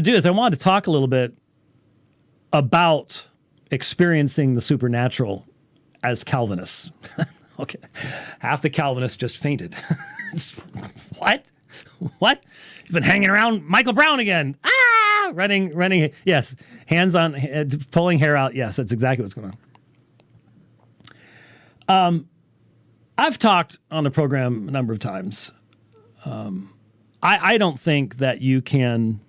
to do is I wanted to talk a little bit about experiencing the supernatural as Calvinists. Okay. Half the Calvinists just fainted. What? What? You've been hanging around Michael Brown again. Ah! Running. Yes. Hands on, pulling hair out. Yes, that's exactly what's going on. I've talked on the program a number of times. I don't think that you can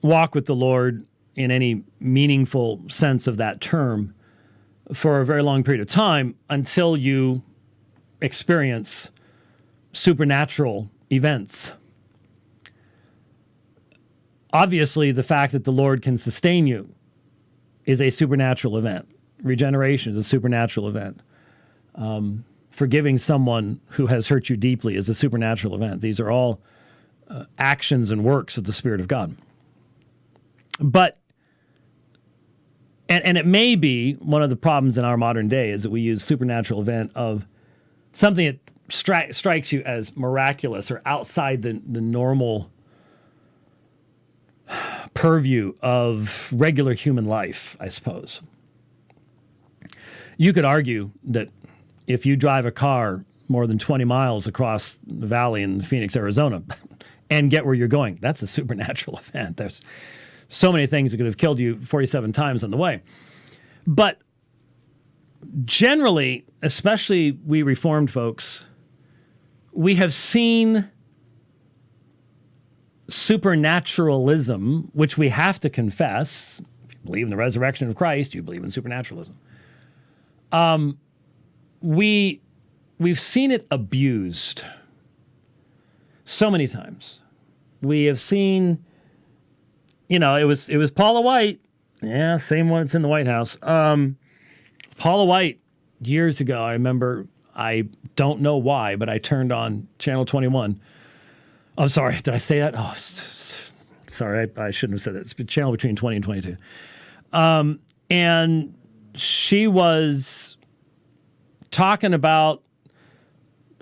walk with the Lord in any meaningful sense of that term for a very long period of time until you experience supernatural events. Obviously, the fact that the Lord can sustain you is a supernatural event. Regeneration is a supernatural event. Forgiving someone who has hurt you deeply is a supernatural event. These are all actions and works of the Spirit of God. But, and it may be one of the problems in our modern day is that we use supernatural event of something that strikes you as miraculous or outside the normal purview of regular human life, I suppose. You could argue that if you drive a car more than 20 miles across the valley in Phoenix, Arizona, and get where you're going, that's a supernatural event. There's so many things that could have killed you 47 times on the way. But generally, especially we Reformed folks, we have seen supernaturalism, which we have to confess. If you believe in the resurrection of Christ, you believe in supernaturalism. We've seen it abused so many times. We have seen, it was Paula White. Yeah, same one that's in the White House. Paula White, years ago, I remember, I don't know why, but I turned on Channel 21. I'm sorry, did I say that? Oh, sorry, I shouldn't have said that. It's a channel between 20 and 22. And she was talking about,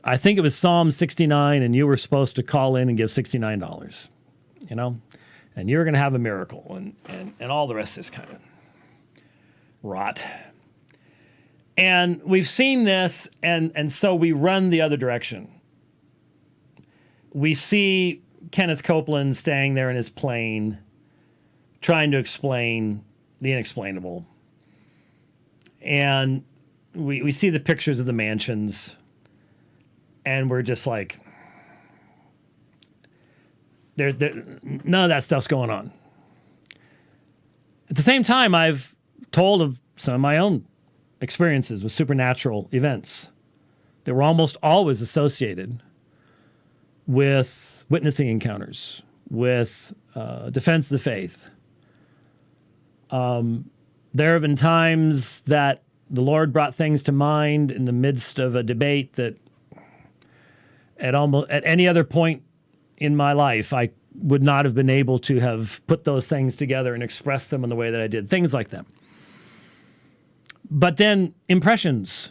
I think it was Psalm 69, and you were supposed to call in and give $69, and you were going to have a miracle, and all the rest is kind of rot. And we've seen this, and so we run the other direction. We see Kenneth Copeland staying there in his plane, trying to explain the inexplainable. And we see the pictures of the mansions, and we're just like, none of that stuff's going on. At the same time, I've told of some of my own experiences with supernatural events that were almost always associated with witnessing encounters, with defense of the faith. There have been times that the Lord brought things to mind in the midst of a debate that at any other point in my life, I would not have been able to have put those things together and expressed them in the way that I did. Things like that. But then impressions.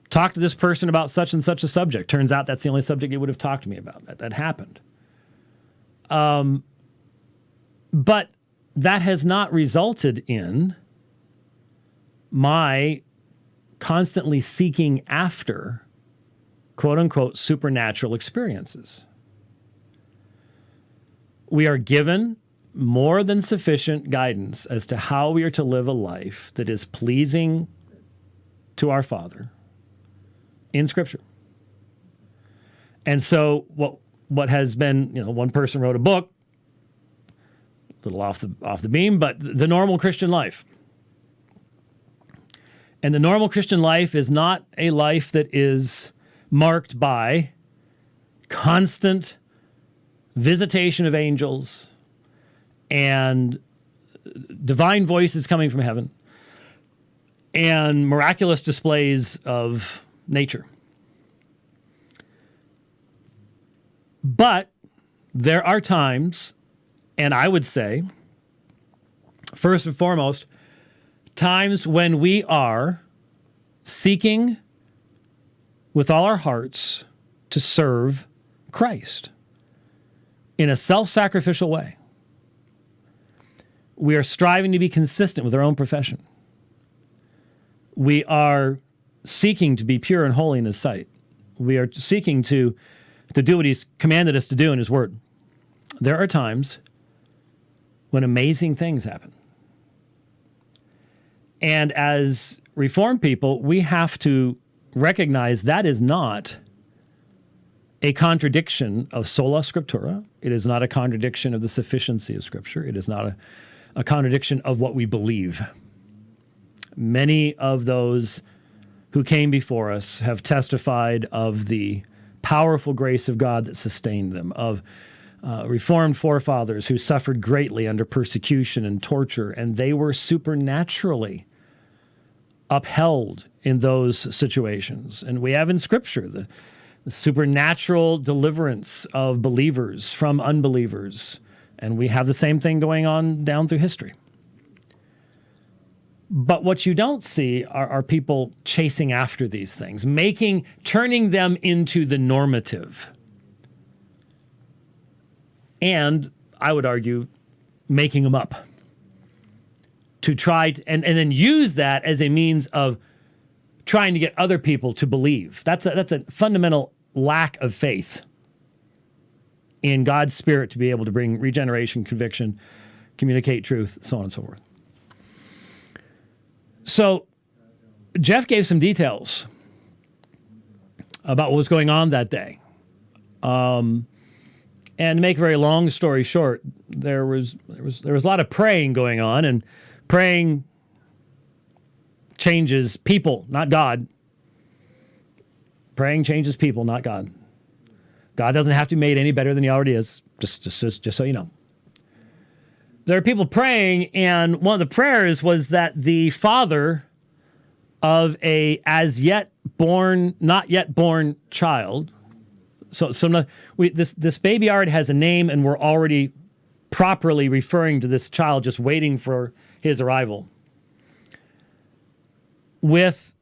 Talk to this person about such and such a subject. Turns out that's the only subject you would have talked to me about. That happened. But that has not resulted in my constantly seeking after, quote unquote, supernatural experiences. We are given more than sufficient guidance as to how we are to live a life that is pleasing to our Father in Scripture. And so what has been, one person wrote a book, a little off the beam, but the normal Christian life. And the normal Christian life is not a life that is marked by constant visitation of angels and divine voices coming from heaven and miraculous displays of nature. But there are times, and I would say, first and foremost, times when we are seeking with all our hearts to serve Christ. in a self-sacrificial way. We are striving to be consistent with our own profession. We are seeking to be pure and holy in His sight. We are seeking to do what He's commanded us to do in His Word. There are times when amazing things happen. And as Reformed people, we have to recognize that is not a contradiction of sola scriptura. It is not a contradiction of the sufficiency of Scripture. It is not a contradiction of what we believe. Many of those who came before us have testified of the powerful grace of God that sustained them, of Reformed forefathers who suffered greatly under persecution and torture, and they were supernaturally upheld in those situations. And we have in Scripture the supernatural deliverance of believers from unbelievers, and we have the same thing going on down through history. But what you don't see are people chasing after these things, turning them into the normative. And I would argue, making them up to try and then use that as a means of trying to get other people to believe. That's a fundamental lack of faith in God's Spirit to be able to bring regeneration, conviction, communicate truth, so on and so forth. So Jeff gave some details about what was going on that day. And to make a very long story short, there was a lot of praying going on, and praying changes people, not God. Praying changes people, not God. God doesn't have to be made any better than He already is, just so you know. There are people praying, and one of the prayers was that the father of a not yet born child. So this baby already has a name, and we're already properly referring to this child, just waiting for his arrival, with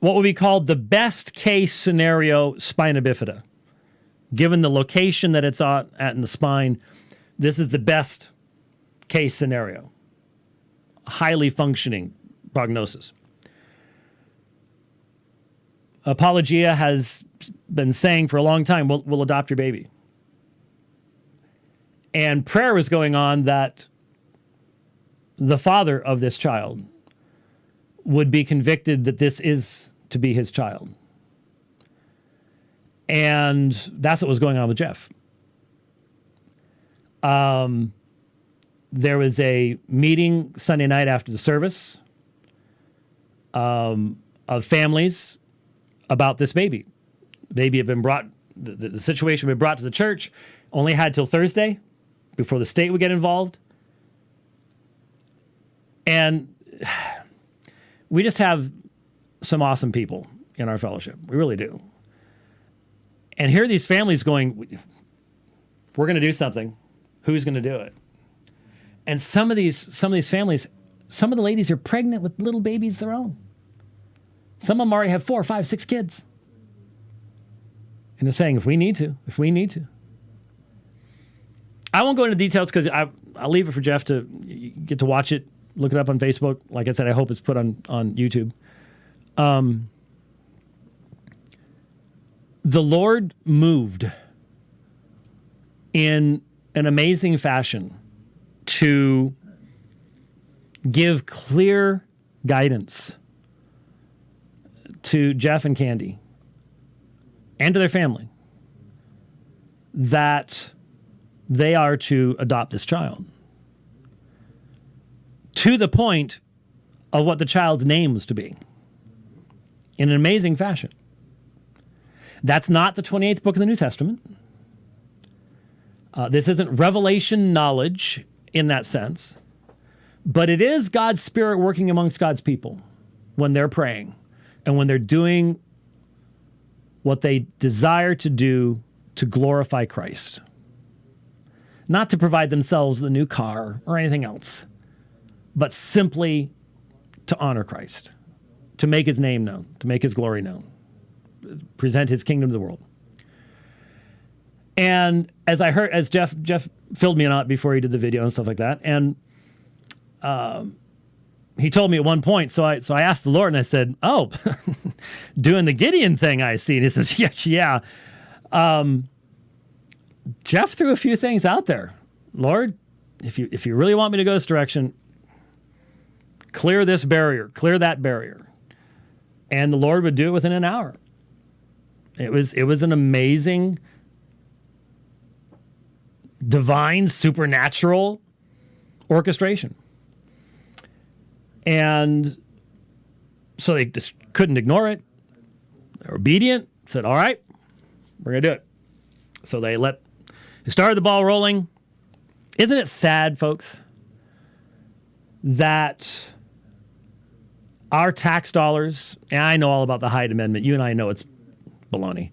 what would be called the best case scenario spina bifida. Given the location that it's at in the spine, this is the best case scenario. Highly functioning prognosis. Apologia has been saying for a long time, we'll adopt your baby. And prayer was going on that the father of this child would be convicted that this is to be his child. And that's what was going on with Jeff. There was a meeting Sunday night after the service of families about this baby. The baby had been brought, the situation had been brought to the church, only had till Thursday before the state would get involved. And we just have some awesome people in our fellowship. We really do. And here are these families going, we're going to do something. Who's going to do it? And some of these families, some of the ladies are pregnant with little babies of their own. Some of them already have 4, 5, 6 kids. And they're saying, if we need to. I won't go into details because I'll leave it for Jeff to get to watch it, look it up on Facebook. Like I said, I hope it's put on YouTube. The Lord moved in an amazing fashion to give clear guidance to Jeff and Candy and to their family that they are to adopt this child, to the point of what the child's name was to be, in an amazing fashion. That's not the 28th book of the New Testament. This isn't revelation knowledge in that sense, but it is God's Spirit working amongst God's people when they're praying and when they're doing what they desire to do to glorify Christ. Not to provide themselves with a new car or anything else, but simply to honor Christ, to make His name known, to make His glory known, present His kingdom to the world. And as Jeff filled me in on it before he did the video and stuff like that, and he told me at one point, so I asked the Lord and I said, "Oh, doing the Gideon thing, I see." And he says, "Yeah." Jeff threw a few things out there. Lord, if you really want me to go this direction, clear this barrier, clear that barrier, and the Lord would do it within an hour. It was an amazing, divine, supernatural orchestration. And so they just couldn't ignore it. They were obedient, said, all right, we're going to do it. So they started the ball rolling. Isn't it sad, folks, that our tax dollars, and I know all about the Hyde Amendment, you and I know it's baloney.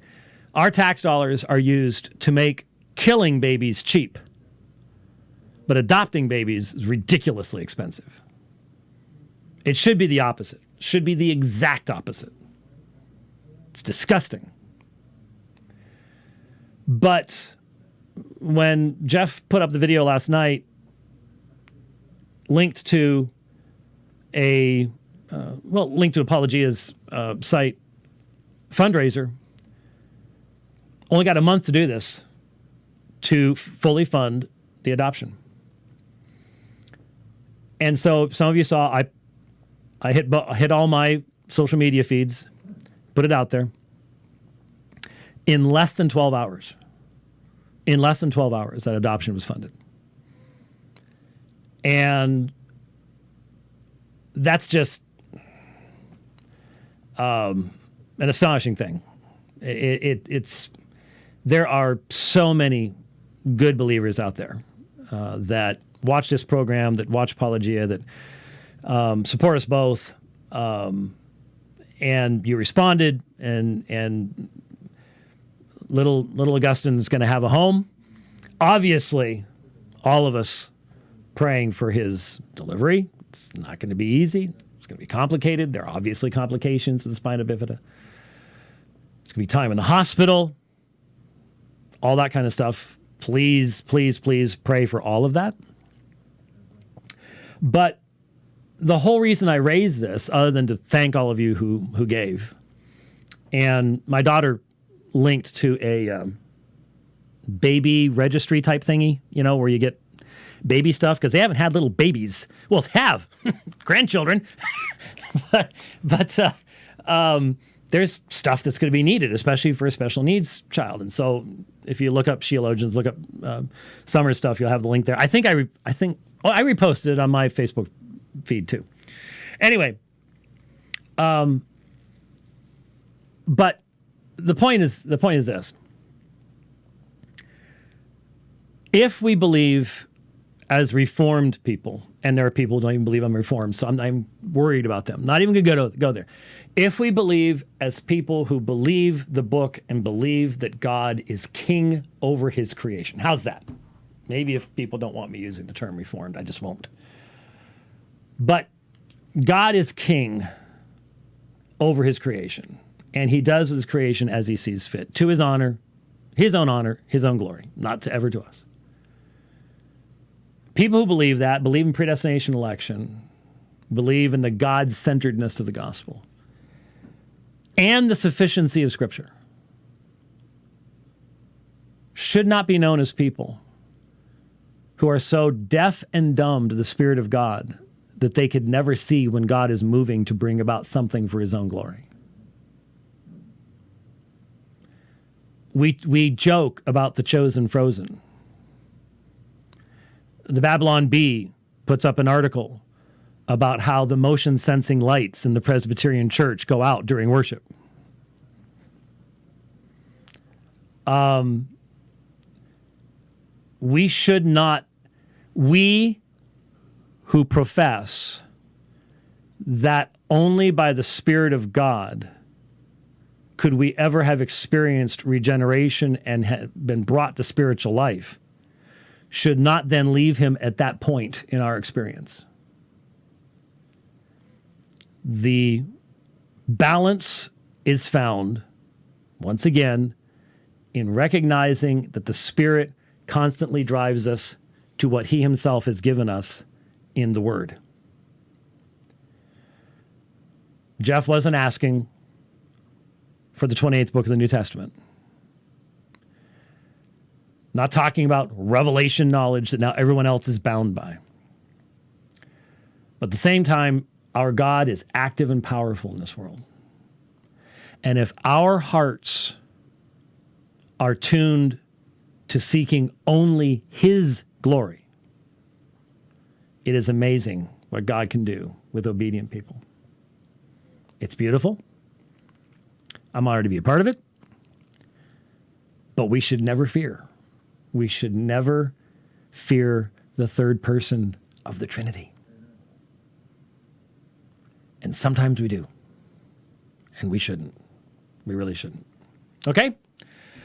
Our tax dollars are used to make killing babies cheap, but adopting babies is ridiculously expensive. It should be the opposite. It should be the exact opposite. It's disgusting. But when Jeff put up the video last night, linked to Apologia's site fundraiser, only got a month to do this to fully fund the adoption. And so some of you saw I hit all my social media feeds, put it out there. In less than 12 hours, that adoption was funded. And that's just an astonishing thing. There are so many good believers out there that watch this program, that watch Apologia, that support us both, and you responded, and little Augustine's going to have a home. Obviously, all of us praying for his delivery. It's not going to be easy. It's going to be complicated. There are obviously complications with the spina bifida. It's going to be time in the hospital, all that kind of stuff. Please, please, please pray for all of that. But the whole reason I raised this, other than to thank all of you who gave, and my daughter linked to a baby registry type thingy, where you get baby stuff, because they haven't had little babies. Well, they have grandchildren, but there's stuff that's going to be needed, especially for a special needs child. And so if you look up Sheologians, look up summer stuff, you'll have the link there. I reposted it on my Facebook feed too. Anyway, but the point is this. If we believe as Reformed people, and there are people who don't even believe I'm Reformed, so I'm worried about them. Not even going to go there. If we believe as people who believe the book and believe that God is king over his creation. How's that? Maybe if people don't want me using the term Reformed, I just won't. But God is king over his creation, and he does with his creation as he sees fit, to his honor, his own glory, not to ever to us. People who believe that, believe in predestination election, believe in the God-centeredness of the gospel, and the sufficiency of Scripture, should not be known as people who are so deaf and dumb to the Spirit of God that they could never see when God is moving to bring about something for his own glory. We joke about the chosen frozen. The Babylon Bee puts up an article about how the motion sensing lights in the Presbyterian Church go out during worship. We should not, we who profess that only by the Spirit of God could we ever have experienced regeneration and have been brought to spiritual life, should not then leave him at that point in our experience. The balance is found, once again, in recognizing that the Spirit constantly drives us to what he himself has given us in the Word. Jeff wasn't asking for the 28th book of the New Testament. Not talking about revelation knowledge that now everyone else is bound by. But at the same time, our God is active and powerful in this world. And if our hearts are tuned to seeking only his glory, it is amazing what God can do with obedient people. It's beautiful. I'm honored to be a part of it. But we should never fear. We should never fear the third person of the Trinity. And sometimes we do. And we shouldn't. We really shouldn't. Okay?